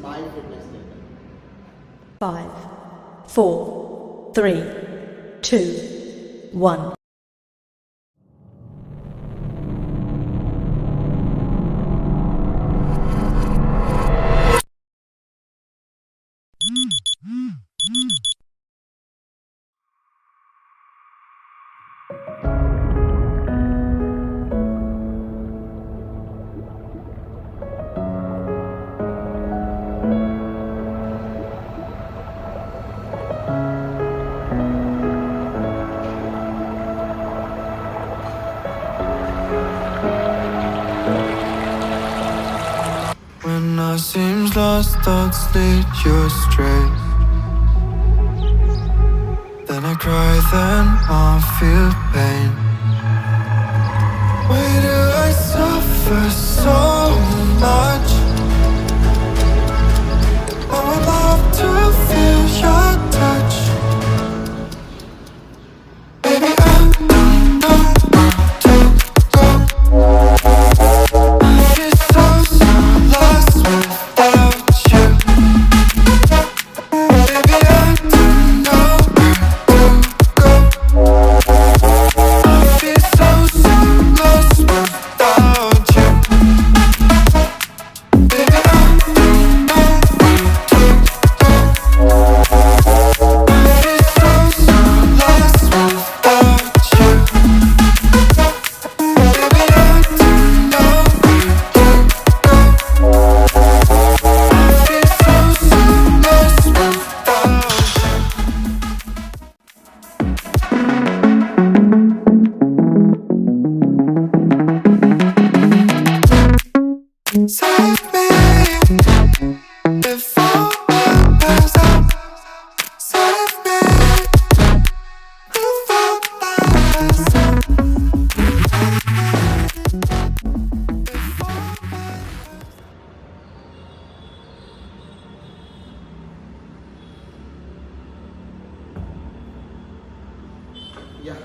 my fitness journey. 5, 4, 3, 2, 1. When I seem lost, thoughts lead you astray. Then I cry, then I feel pain. Why do I suffer so much? I would love to feel your touch. Baby, I don't know where to go. I feel so lost without you. Baby, I don't know where to go. I feel so lost without you. Baby, I don't know where to go. I feel so lost without you. Baby, I don't know where to go. I feel so lost without you. Save me before I pass out. Save me before I pass out. Yeah,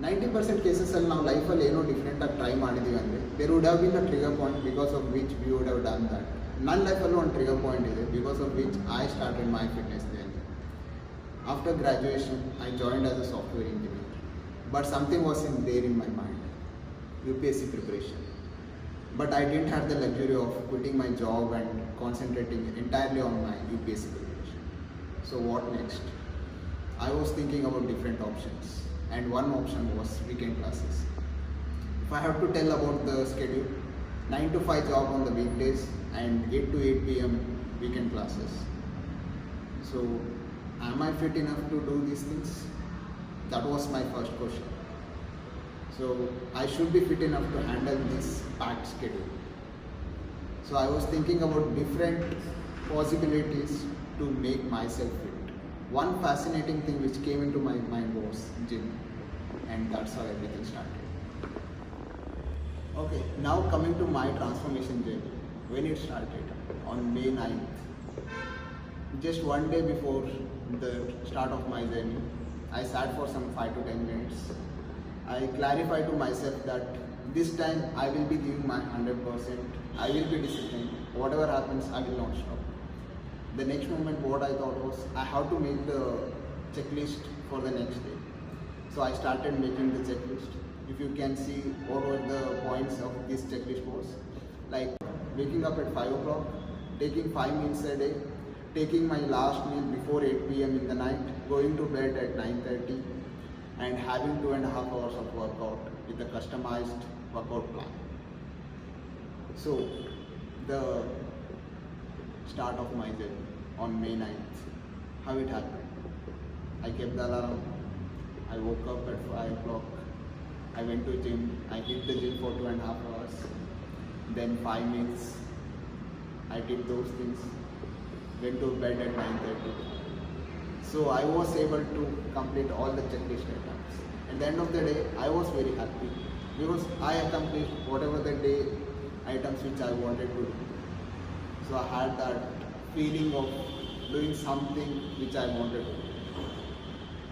90% cases ಅಲ್ಲಿ ನಾವು ಲೈಫಲ್ಲಿ ಏನೋ ಡಿಫ್ರೆಂಟಾಗಿ try ಮಾಡಿದ್ದೀವಿ ಅಂದರೆ there would have been a trigger point because of which we would have done that. ನನ್ನ ಲೈಫಲ್ಲೂ ಒಂದು ಟ್ರಿಗರ್ ಪಾಯಿಂಟ್ ಇದೆ because of which I started my fitness journey. After graduation I joined as a software engineer, but something was in there in my mind, UPSC preparation. But I didn't have the luxury of quitting my job and concentrating entirely on my UPSC preparation. So what next? I was thinking about different options, and one option was weekend classes. If I have to tell about the schedule, 9 to 5 job on the weekdays and 8 to 8 p.m. weekend classes. So am I fit enough to do these things? That was my first question. So I should be fit enough to handle this packed schedule. So I was thinking about different possibilities to make myself fit. One fascinating thing which came into my mind was gym, and that's how everything started. Okay, now coming to my transformation journey. When it started on May 9th, just one day before the start of my journey, I sat for some 5 to 10 minutes. I clarified to myself that this time I will be giving my 100%. I will be disciplined. Whatever happens, I will not stop. The next moment, what I thought was, I have to make the checklist for the next day. So I started making the checklist. If you can see what were the points of this checklist was, like waking up at 5 o'clock, taking 5 meals a day, taking my last meal before 8 p.m. in the night, going to bed at 9:30, and having 2.5 hours of workout with a customized workout plan. So the start of my journey on May 9th, how it happened. I kept the alarm, I woke up at 5 o'clock, I went to gym, I hit the gym for 2.5 hours, then 5 minutes, I did those things, went to bed at 9:30. So I was able to complete all the checklist items. At the end of the day, I was very happy because I accomplished whatever the day items which I wanted to do. So I had that feeling of doing something which I wanted to do.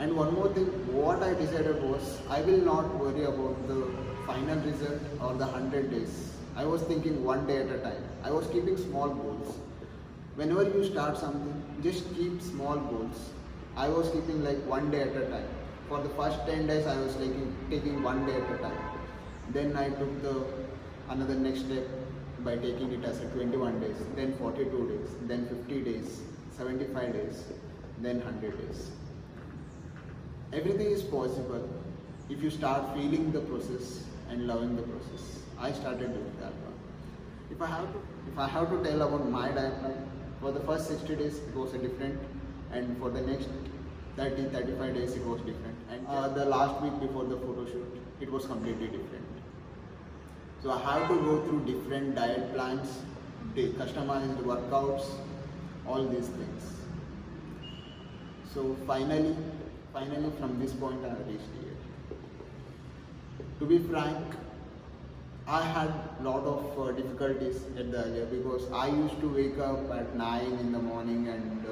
And one more thing, what I decided was, I will not worry about the final result or the 100 days. I was thinking one day at a time. I was keeping small goals. whenever you start something, just keep small goals. I was keeping like one day at a time. For the first 10 days, I was taking one day at a time. Then I took the another next step by taking it as a 21 days, then 42 days, then 50 days, 75 days, then 100 days. Everything is possible if you start feeling the process and loving the process. I started doing that one. If I have to tell about my diet plan, for the first 60 days it was a different, and for the next 35 days it was different, and the last week before the photo shoot it was completely different. So I have to go through different diet plans, customized workouts, all these things. So finally from this point I reached here. To be frank, I had a lot of difficulties at the earlier, because I used to wake up at 9 in the morning and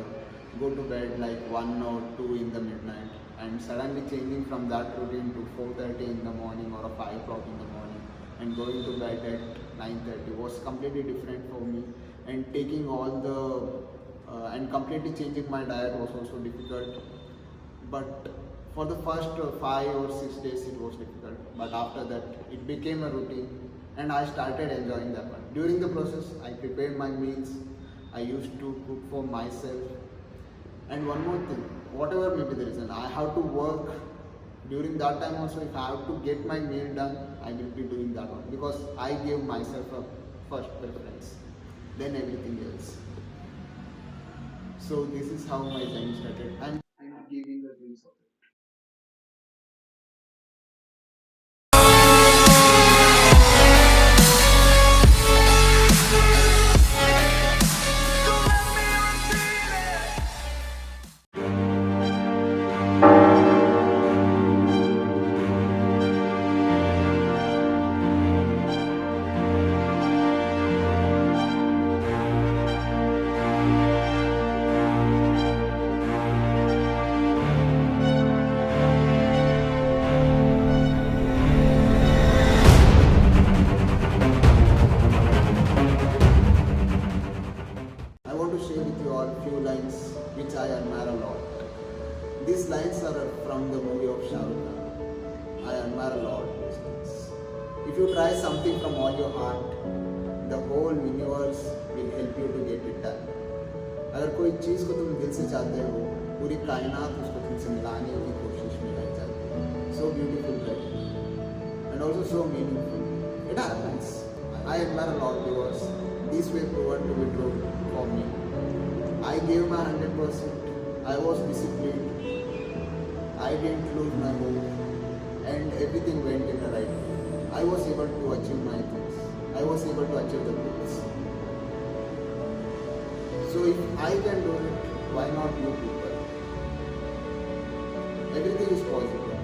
go to bed like 1 or 2 in the midnight, and suddenly changing from that routine to 4:30 in the morning or 5 o'clock in the morning and going to bed at 9:30 was completely different for me, and taking all the and completely changing my diet was also difficult. But for the first 5 or 6 days it was difficult, but after that it became a routine and I started enjoying that one. During the process I prepared my meals, I used to cook for myself, and one more thing, whatever may be the reason, I have to work during that time also. If I have to get my meal done, I will be doing that one, because I gave myself a first preference, then everything else. So this is how my journey started, and I'm giving a glimpse of it. I want to share with you all a few lines which I admire a lot. These lines are from the movie of Shah Rukh Khan. I admire a lot these things. If you try something from all your heart, the whole universe will help you to get it done. अगर कोई चीज़ को तुम दिल से चाहते हो, पूरी कायनात उसको तुमसे मिलाने की कोशिश में लग जाती है. So beautiful, right? And also so meaningful. It happens. I admire a lot because this way proven to be true for me. I gave my 100%. I was disciplined. I didn't lose my hope, and everything went in the right way. I was able to achieve my things. I was able to achieve the goals. So if I can do it, why not you people? Everything is possible.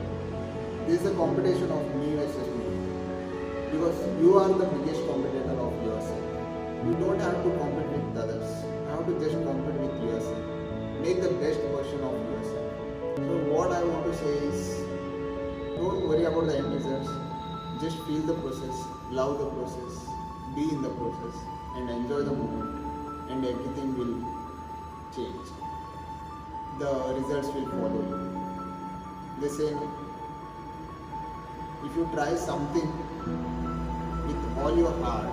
This is a competition of me versus me. Because you are the biggest competitor of yourself. You don't have to compete with others. You have to just compete with yourself. Make the best version of yourself. So what I want to say is, don't worry about the end results. Just feel the process, love the process, be in the process, and enjoy the moment, and everything will change. The results will follow you. They say, if you try something with all your heart,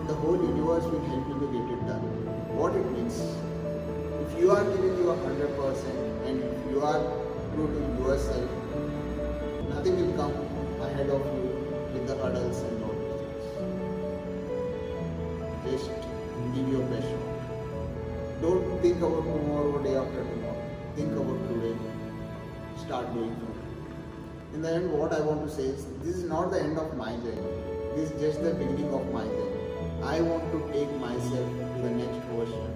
the whole universe will help you to get it done. What it means, if you are giving your 100% and if you are true to yourself, nothing will come ahead of you with the hurdles and all things. Just give your best shot. Don't think about tomorrow, day after tomorrow. Think about today. Start doing from it. In the end, what I want to say is, this is not the end of my journey. This is just the beginning of my journey. I want to take myself to the next version,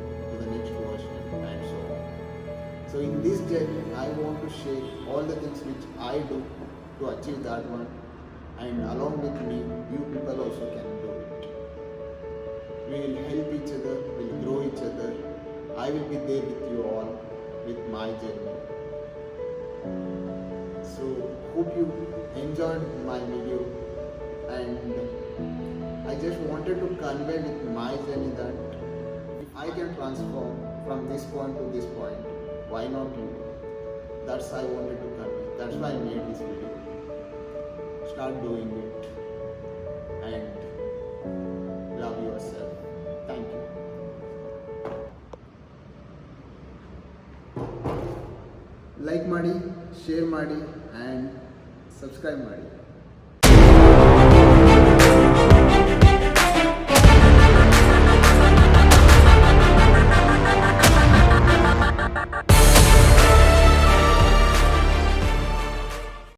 and so on. So in this journey, I want to share all the things which I do to achieve that one, and along with me, you people also can do it. We will help each other, we will grow each other. I will be there with you all, with my journey. So hope you enjoyed my video, and I just wanted to convey with my journey that if I can transform from this point to this point. Why not you? That's I wanted to convey. That's why I made this video. Start doing it and love yourself. Thank you. Like ಮಾಡಿ, share ಮಾಡಿ and subscribe ಮಾಡಿ.